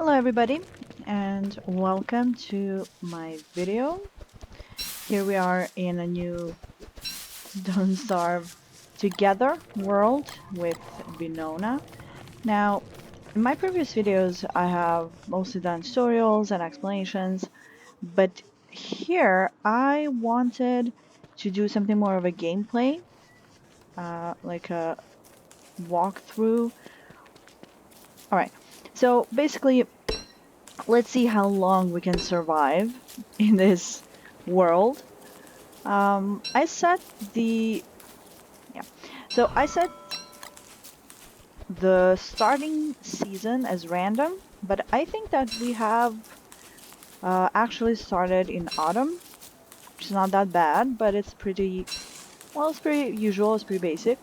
Hello everybody and welcome to my video. Here we are in a new Don't Starve Together world with Winona. Now, in my previous videos I have mostly done tutorials and explanations, but here I wanted to do something more of a gameplay, like a walkthrough. Alright, so basically let's see how long we can survive in this world. I set the yeah, so I set the starting season as random, but I think that we have actually started in autumn, which is not that bad, but it's pretty well, it's pretty usual, it's pretty basic.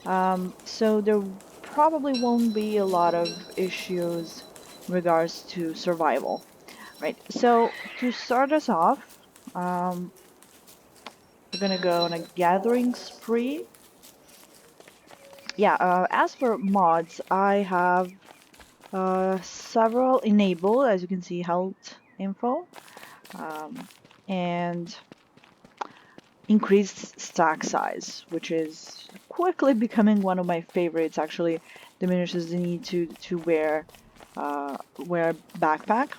So there probably won't be a lot of issues in regards to survival. Right, so to start us off, um, we're gonna go on a gathering spree. Yeah, as for mods, I have several enabled, as you can see, health info, um, and increased stack size, which is quickly becoming one of my favorites. Actually, diminishes the need to wear a backpack,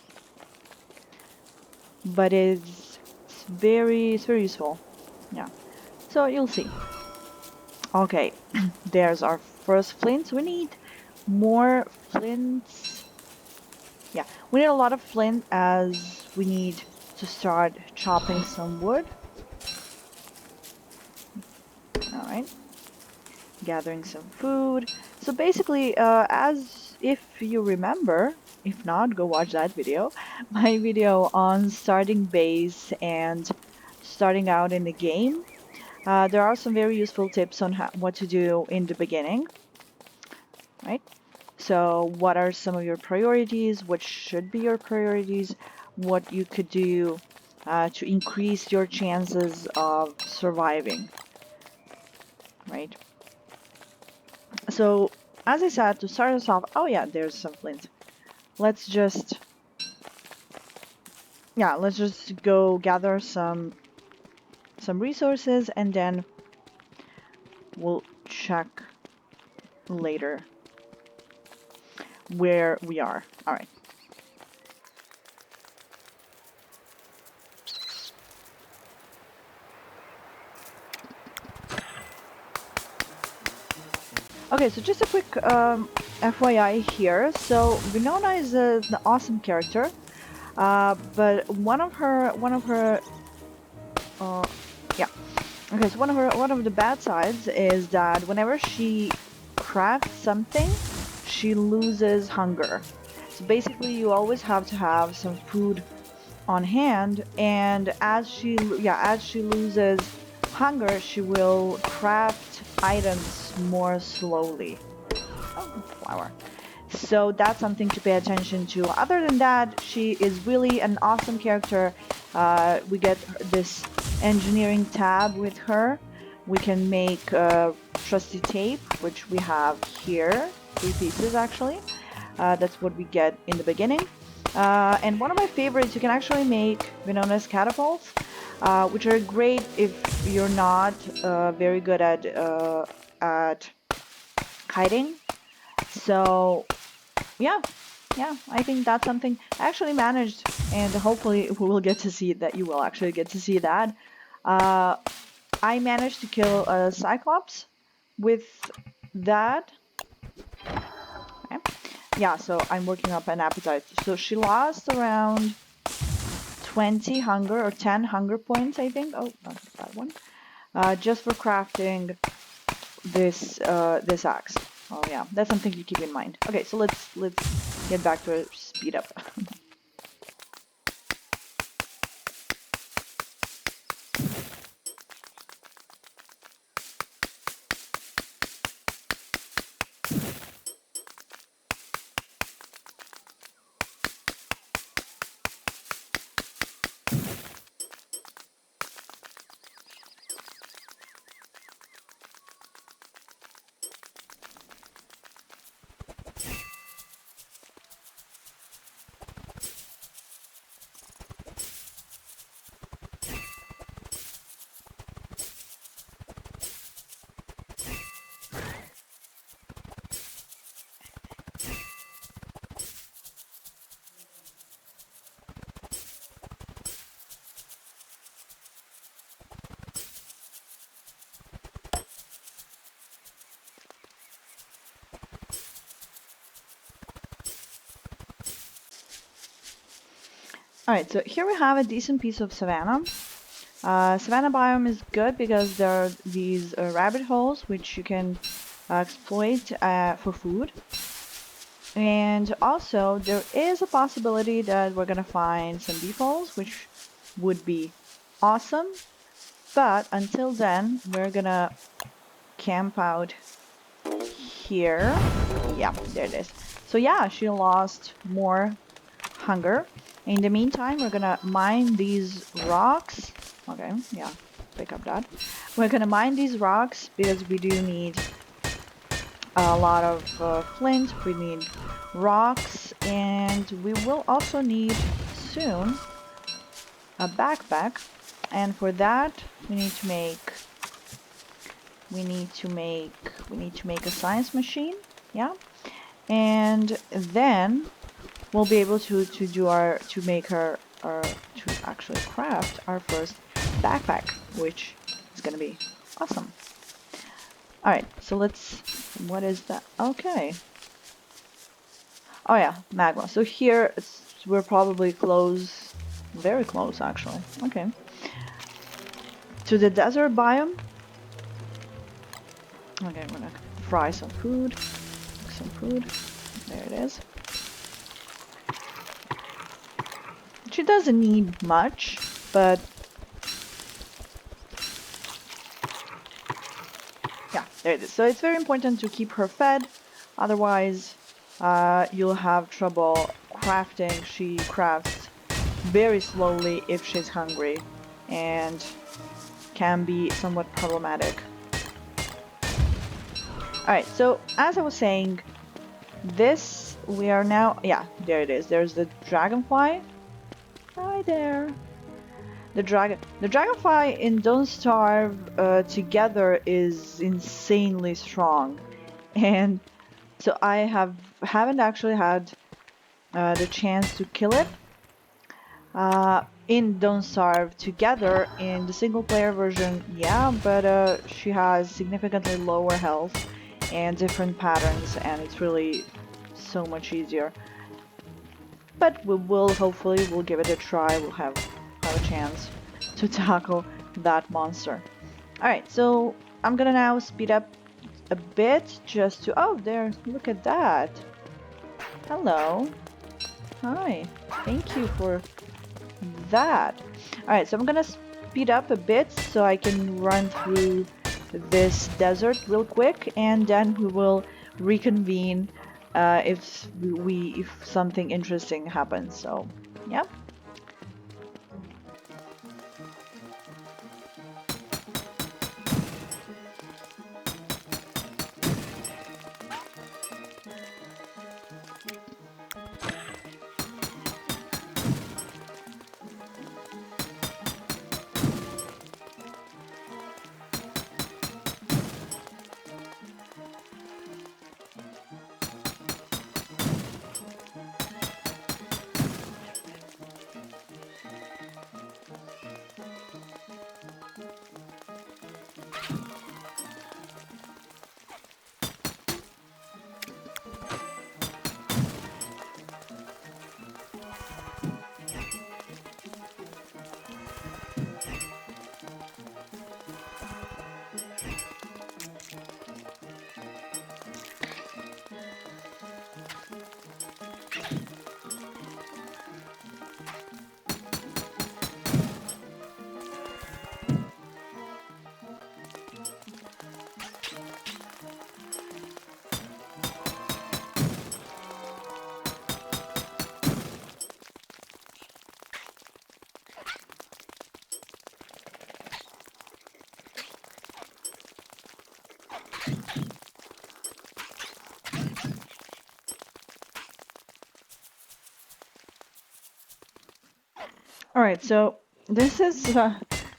but it's very useful. Yeah. So you'll see. Okay, there's our first flint. We need more flints. Yeah, we need a lot of flint as we need to start chopping some wood. Alright, gathering some food. So basically, as if you remember, if not, go watch that video. My video on starting base and starting out in the game. There are some very useful tips on what to do in the beginning, right? So, what are some of your priorities? What should be your priorities? What you could do to increase your chances of surviving, right? So, as I said, to start us off, oh yeah, there's some flint. Let's just, yeah, let's just go gather some resources and then we'll check later where we are. All right. Okay, so just a quick FYI here. So Winona is an awesome character, but one of her, uh, yeah. Okay, so one of the bad sides is that whenever she crafts something, she loses hunger. So basically, you always have to have some food on hand, and as she loses hunger, she will craft items more slowly. Oh, flower. So that's something to pay attention to. Other than that, she is really an awesome character. We get this engineering tab with her. We can make trusty tape, which we have here, 3 pieces actually. That's what we get in the beginning. And one of my favorites, you can actually make Vinona's catapults, which are great if you're not very good at kiting. So yeah, yeah, I think that's something I actually managed, and hopefully we will get to see that. You will actually get to see that. Uh, I managed to kill a Cyclops with that. Okay. Yeah, so I'm working up an appetite. So she lost around 20 hunger or 10 hunger points, I think. Oh, not that one. Just for crafting this axe. Oh yeah, that's something to keep in mind. Okay, so let's get back to speed up. Alright, so here we have a decent piece of savanna. Savanna biome is good because there are these rabbit holes which you can exploit for food. And also, there is a possibility that we're gonna find some beetles, which would be awesome. But until then, we're gonna camp out here. Yeah, there it is. So yeah, she lost more hunger. In the meantime, we're gonna mine these rocks. Okay, yeah, pick up that. We're gonna mine these rocks because we do need a lot of flint. We need rocks, and we will also need soon a backpack. And for that, we need to make a science machine. Yeah, and then we'll be able to actually craft our first backpack, which is gonna be awesome. All right, so what is that? Okay. Oh yeah, magma. So here we're probably close, very close actually. Okay. To the desert biome. Okay, I'm gonna fry some food. There it is. She doesn't need much, but yeah, there it is. So it's very important to keep her fed, otherwise you'll have trouble crafting. She crafts very slowly if she's hungry and can be somewhat problematic. Alright, so as I was saying, we are now, yeah, there it is. There's the dragonfly. Hi there. The dragonfly in Don't Starve together is insanely strong, and so I haven't actually had the chance to kill it in Don't Starve together in the single player version. Yeah, but she has significantly lower health and different patterns, and it's really so much easier. But hopefully we'll give it a try. We'll have a chance to tackle that monster. Alright, so I'm gonna now speed up a bit just to... Oh, there, look at that. Hello. Hi. Thank you for that. Alright, so I'm gonna speed up a bit so I can run through this desert real quick, and then we will reconvene if something interesting happens. So, yeah. Alright, so this is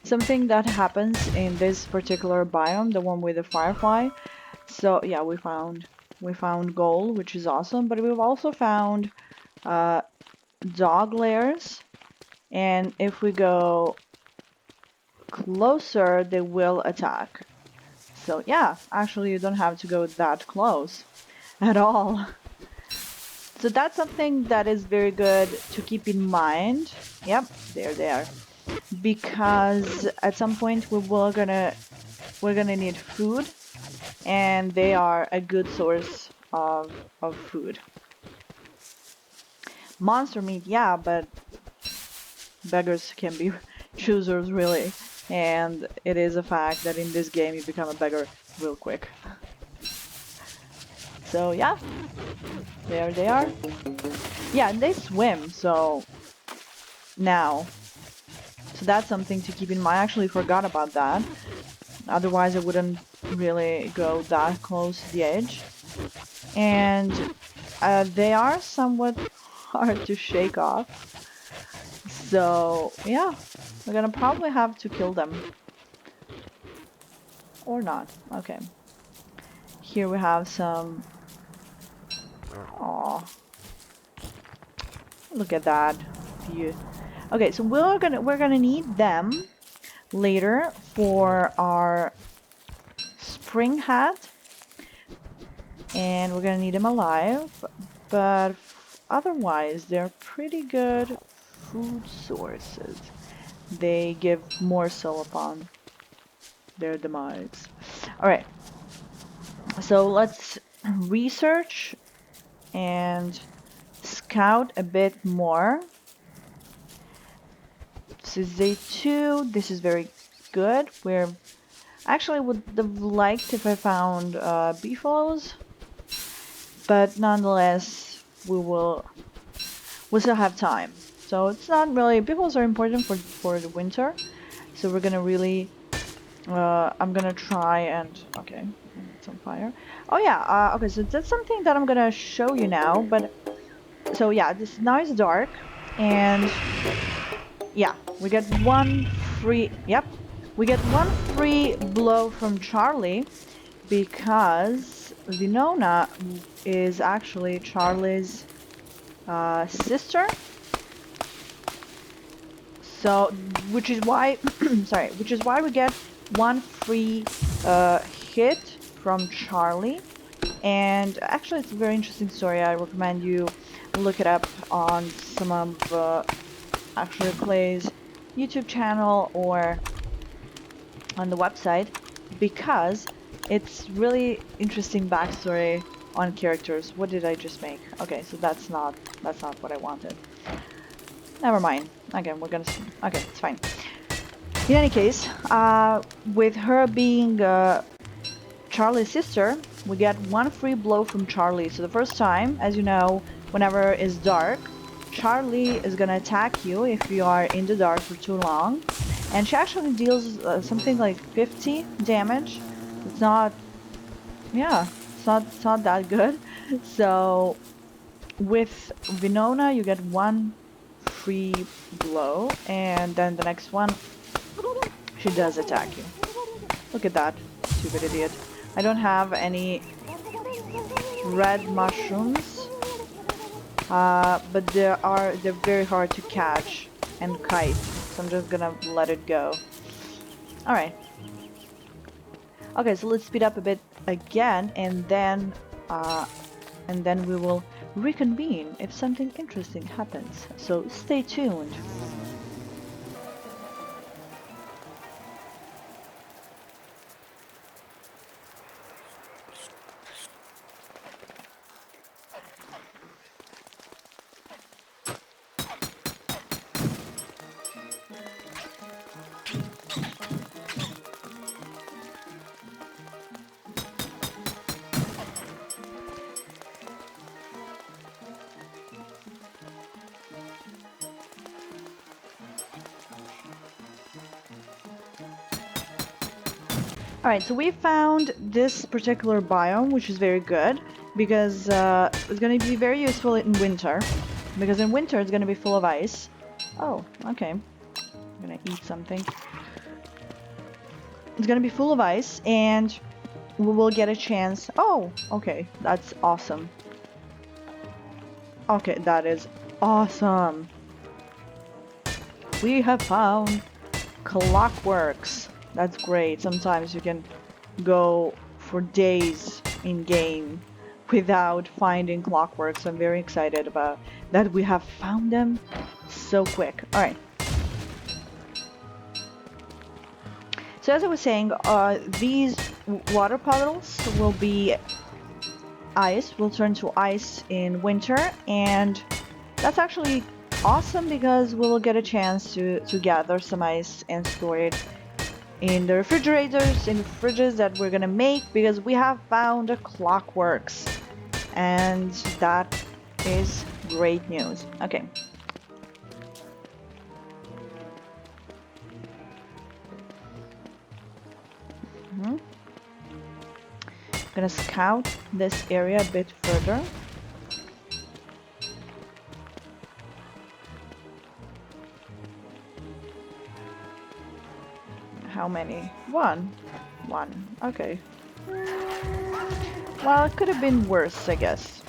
something that happens in this particular biome, the one with the firefly. So yeah, we found gold, which is awesome, but we've also found dog lairs, and if we go closer, they will attack. So yeah, actually you don't have to go that close at all. So that's something that is very good to keep in mind. Yep, there they are. Because at some point we're gonna need food, and they are a good source of food. Monster meat, yeah, but beggars can be choosers really, and it is a fact that in this game you become a beggar real quick. So yeah, there they are. Yeah, and they swim, so now. So that's something to keep in mind. I actually forgot about that. Otherwise I wouldn't really go that close to the edge. And they are somewhat hard to shake off. So yeah, we're gonna probably have to kill them. Or not. Okay. Here we have some... Aw. Look at that view. Okay, so we're gonna need them later for our spring hat. And we're gonna need them alive. But otherwise, they're pretty good food sources. They give morsel upon their demise. Alright. So let's research and scout a bit more. This is day 2. This is very good. We're actually would have liked if I found beefaloes, but nonetheless we'll still have time. So it's not really... Beefaloes are important for the winter, so we're gonna really I'm gonna try and... Okay, it's on fire. Oh yeah, okay, so that's something that I'm gonna show you now, but... So yeah, this now is dark, and... Yeah, we get one free... Yep, we get one free blow from Charlie, because Venona is actually Charlie's sister. So, which is why... sorry, which is why we get one free hit from Charlie. And actually it's a very interesting story. I recommend you look it up on some of actually Clay's YouTube channel or on the website, because it's really interesting backstory on characters. What did I just make? Okay, so that's not what I wanted. Never mind. Okay, we're gonna... Okay, it's fine. In any case, with her being Charlie's sister, we get one free blow from Charlie. So the first time, as you know, whenever it's dark, Charlie is gonna attack you if you are in the dark for too long. And she actually deals something like 50 damage. It's not... Yeah, it's not that good. So with Venona, you get one free blow, and then the next one, she does attack you. Look at that, stupid idiot. I don't have any red mushrooms, but they're very hard to catch and kite, so I'm just gonna let it go. Alright. Okay, so let's speed up a bit again, and then we will reconvene if something interesting happens. So stay tuned. Alright, so we found this particular biome, which is very good, because it's going to be very useful in winter, because in winter it's going to be full of ice. Oh, okay. I'm going to eat something. It's going to be full of ice, and we will get a chance... Oh, okay, that's awesome. Okay, that is awesome. We have found Clockworks. That's great. Sometimes you can go for days in game without finding clockworks. I'm very excited about that we have found them so quick. All right. So as I was saying, these water puddles will be ice, will turn to ice in winter, and that's actually awesome because we will get a chance to gather some ice and store it in the refrigerators, in the fridges that we're gonna make, because we have found a clockworks, and that is great news. Okay. Gonna scout this area a bit further. How many? One. Okay. Well, it could have been worse, I guess.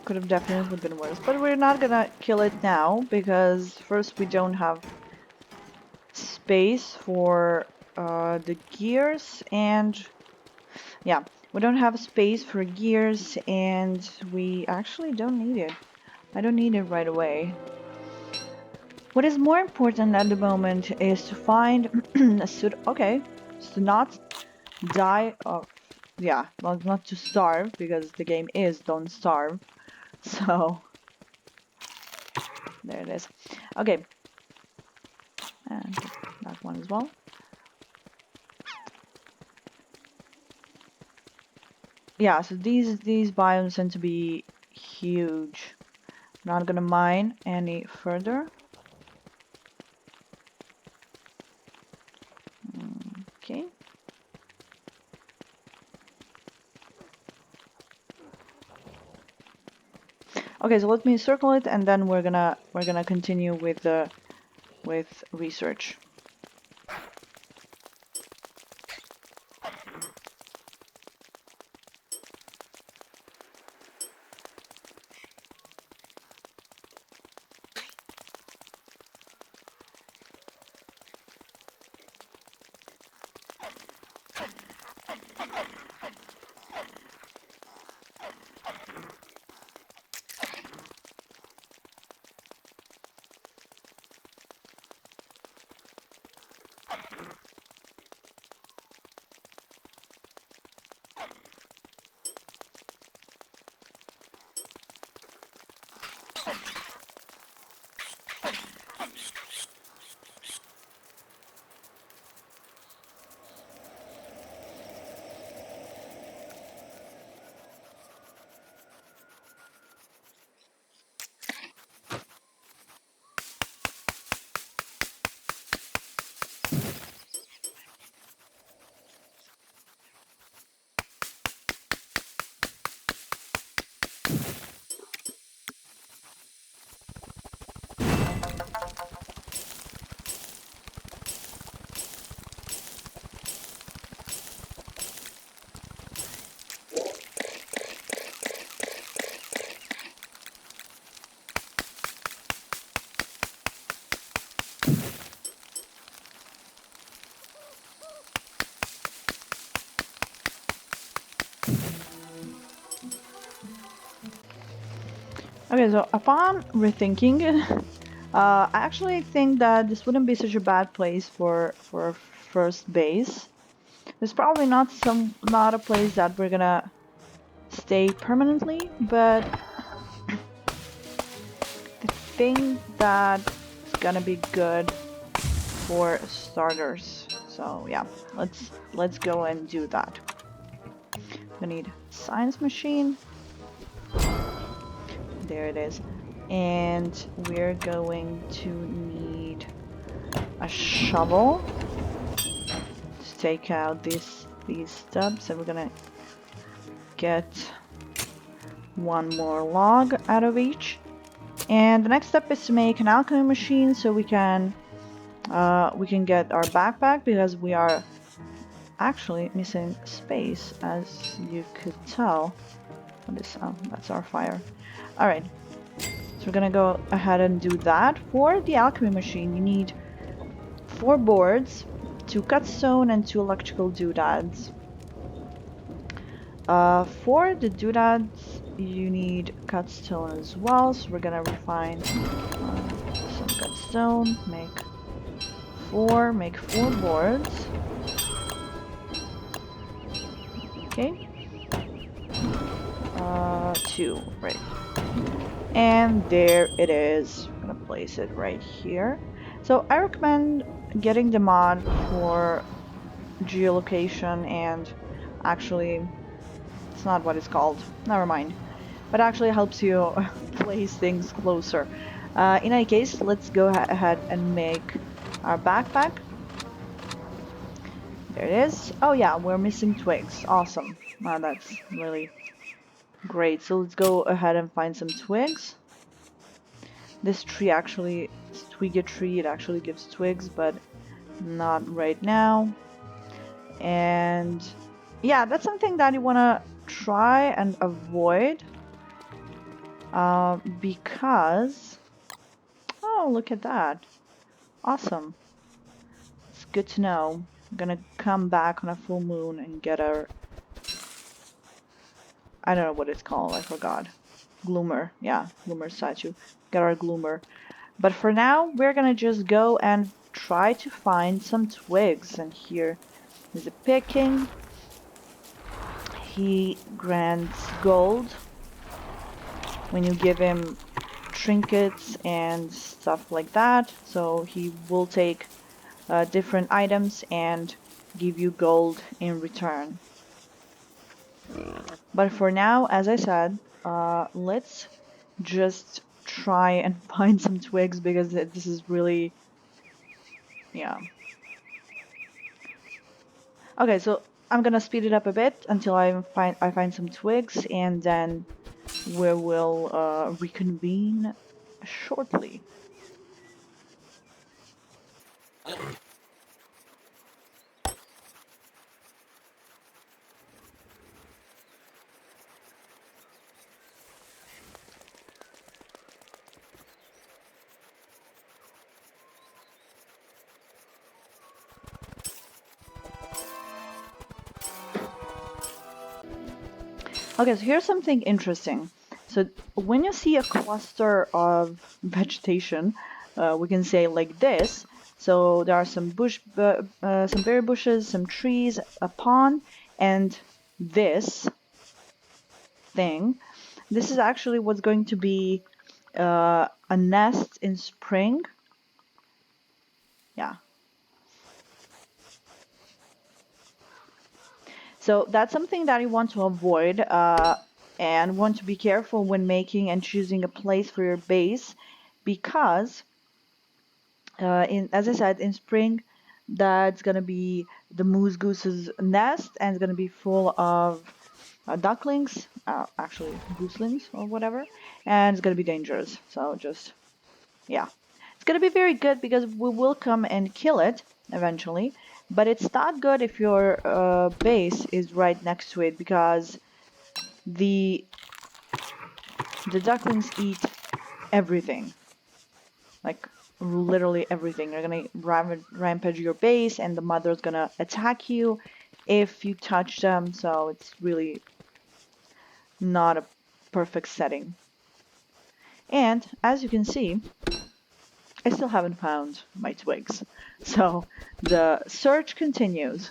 Could have definitely been worse, but we're not gonna kill it now because first we don't have space for the gears, and yeah, we don't have space for gears, and we actually don't need it. I don't need it right away. What is more important at the moment is to find a suit. Okay, to not die of, yeah, well, not to starve, because the game is don't starve. So there it is. Okay, and that one as well. Yeah, so these biomes tend to be huge. Not gonna mine any further. Okay. Okay, so let me circle it, and then we're gonna continue with the research. Okay, so upon rethinking, I actually think that this wouldn't be such a bad place for a first base. It's probably not a place that we're gonna stay permanently, but I think that it's gonna be good for starters. So yeah, let's go and do that. We need science machine. There it is. And we're going to need a shovel to take out these stubs, and we're gonna get one more log out of each. And the next step is to make an alchemy machine so we can get our backpack, because we are actually missing space, as you could tell. What is, oh, that's our fire. All right. So we're gonna go ahead and do that. For the alchemy machine, you need 4 boards, 2 cut stone, and 2 electrical doodads. For the doodads, you need cut stone as well. So we're gonna refine some cut stone. Make four boards. Okay. Two, right. And there it is. I'm gonna place it right here. So I recommend getting the mod for geolocation and actually, it's not what it's called. Never mind. But actually helps you place things closer. In any case, let's go ahead and make our backpack. There it is. Oh yeah, we're missing twigs. Awesome. That's really great. So let's go ahead and find some twigs. This tree actually, it's twiggy tree, it actually gives twigs, but not right now. And yeah, that's something that you want to try and avoid because, oh, look at that. Awesome. It's good to know. I'm gonna come back on a full moon and get our, I don't know what it's called, I forgot. Gloomer, yeah, Gloomer statue. Get our Gloomer. But for now, we're gonna just go and try to find some twigs. And here is a picking. He grants gold when you give him trinkets and stuff like that. So he will take different items and give you gold in return. But for now, as I said, let's just try and find some twigs because this is really, yeah. Okay, so I'm gonna speed it up a bit until I find some twigs, and then we will reconvene shortly. Okay, so here's something interesting. So when you see a cluster of vegetation, we can say like this. So there are some some berry bushes, some trees, a pond, and this thing. This is actually what's going to be a nest in spring. Yeah. So that's something that you want to avoid and want to be careful when making and choosing a place for your base because as I said, in spring, that's gonna be the moose goose's nest, and it's gonna be full of ducklings, actually gooselings or whatever, and it's gonna be dangerous. So just yeah, it's gonna be very good because we will come and kill it eventually, but it's not good if your base is right next to it because the the ducklings eat everything. Like literally everything. They're gonna rampage your base, and the mother's gonna attack you if you touch them. So it's really not a perfect setting. And as you can see, I still haven't found my twigs. So the search continues.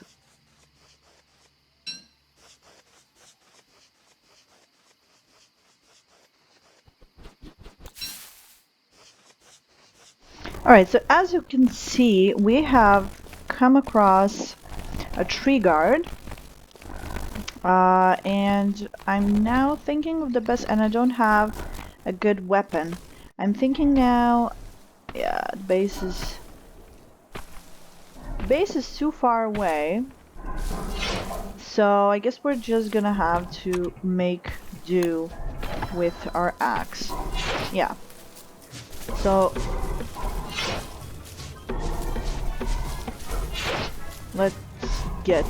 Alright, so as you can see, we have come across a tree guard. And I'm now thinking of the best, and I don't have a good weapon. I'm thinking now, yeah, base is too far away, so I guess we're just gonna have to make do with our axe. Yeah. So let's get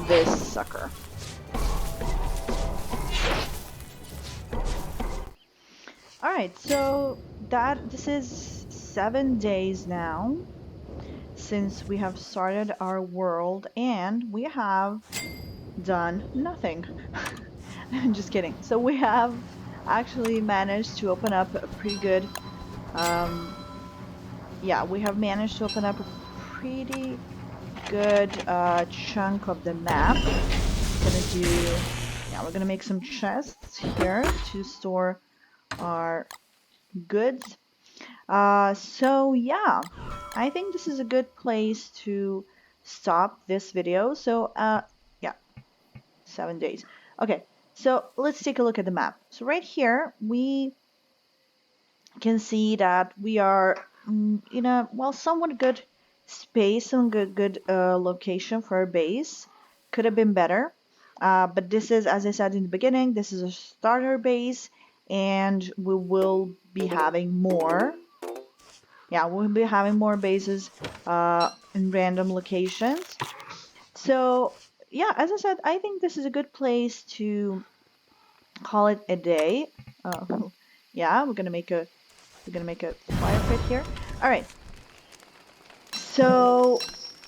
this sucker. Alright, so this is 7 days now since we have started our world, and we have done nothing. Just kidding. So we have actually managed to open up a pretty good, um, yeah, we have managed to open up a pretty good chunk of the map. Gonna do, yeah, we're gonna make some chests here to store our goods. So yeah, I think this is a good place to stop this video. So yeah, 7 days. Okay, so let's take a look at the map. So right here, we can see that we are in a, well, somewhat good space, some good location for our base. Could have been better. But this is, as I said in the beginning, this is a starter base, and we will be having more. Yeah, we'll be having more bases in random locations. So yeah, as I said, I think this is a good place to call it a day. Yeah, we're gonna make a fire pit here. All right. So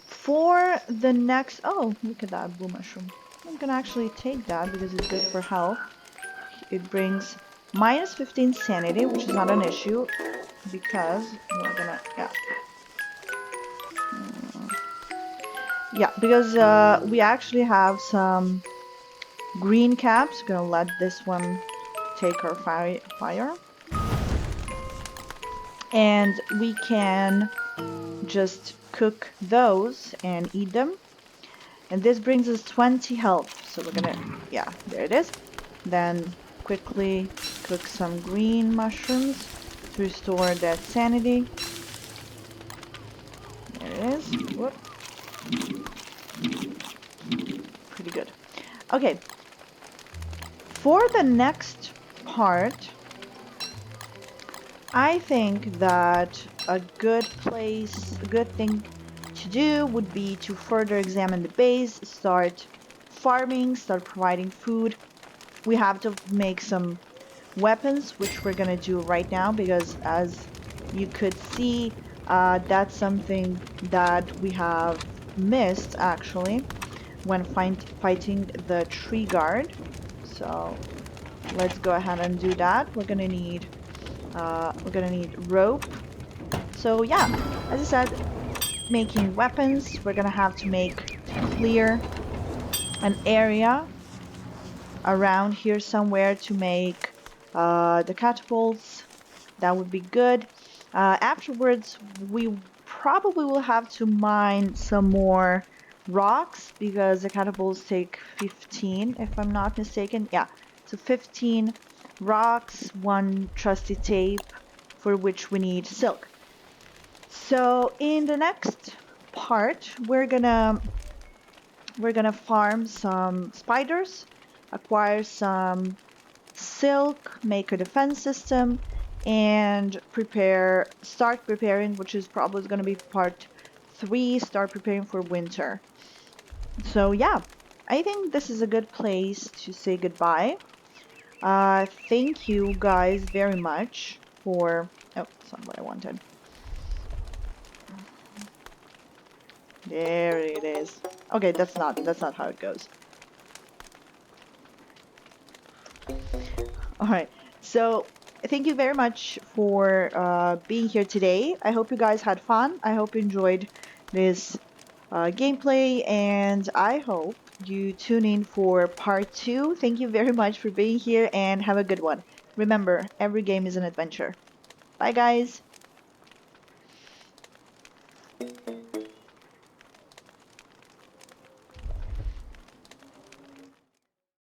for the next, oh, look at that blue mushroom. I'm gonna actually take that because it's good for health. It brings minus 15 sanity, which is not an issue because we're gonna, yeah. Yeah, because we actually have some green caps. Gonna let this one take our fire. And we can just cook those and eat them. And this brings us 20 health. So we're gonna, yeah, there it is. Then quickly cook some green mushrooms to restore that sanity. There it is. Whoop. Pretty good. Okay. For the next part, I think that a good place, a good thing to do would be to further examine the base, start farming, start providing food. We have to make some weapons, which we're gonna do right now because as you could see, that's something that we have missed actually when fighting the tree guard. So let's go ahead and do that. We're gonna need rope. So yeah, as I said, making weapons, we're gonna have to clear an area around here somewhere to make the catapults. That would be good. Afterwards, we probably will have to mine some more rocks because the catapults take 15, if I'm not mistaken. Yeah, so 15 rocks, one trusty tape, for which we need silk. So in the next part, we're gonna farm some spiders, acquire some silk, make a defense system, and start preparing, which is probably going to be part 3, start preparing for winter. So yeah, I think this is a good place to say goodbye. Thank you guys very much for, oh, that's not what I wanted. There it is. Okay, that's not how it goes. All right. So thank you very much for being here today. I hope you guys had fun. I hope you enjoyed this gameplay, and I hope you tune in for part 2. Thank you very much for being here, and have a good one. Remember, every game is an adventure. Bye, guys.